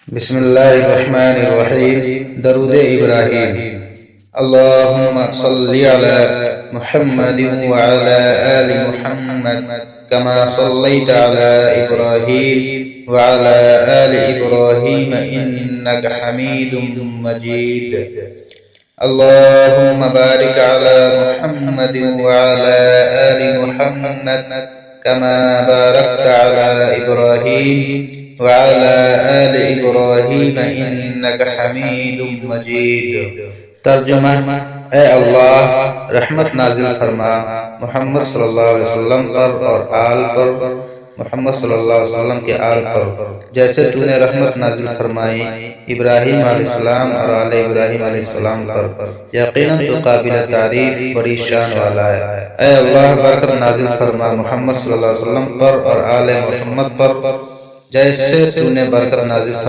بسم اللہ الرحمن الرحیم درود ابراہیم اللہم صلی علی محمد وعلی آل محمد کما صلیت علی ابراہیم وعلی آل ابراہیم انک حمید مجید اللہم بارک علی محمد وعلی آل محمد کما بارکت علی ابراہیم وعلى آل ابراہیم انک حمید مجید۔ ترجمہ: اے اللہ رحمت نازل فرما محمد صلی اللہ علیہ وسلم پر اور آل پر، محمد صلی اللہ علیہ وسلم کے آل پر، جیسے تو نے رحمت نازل فرمائی ابراہیم علیہ السلام اور آل ابراہیم علیہ السلام پر۔ یقیناً تو قابل تعریف بڑی شان والا ہے۔ اے اللہ برکت نازل فرما محمد صلی اللہ علیہ وسلم پر اور آل محمد پر، جیسے تو نے برکت نازل فرمائی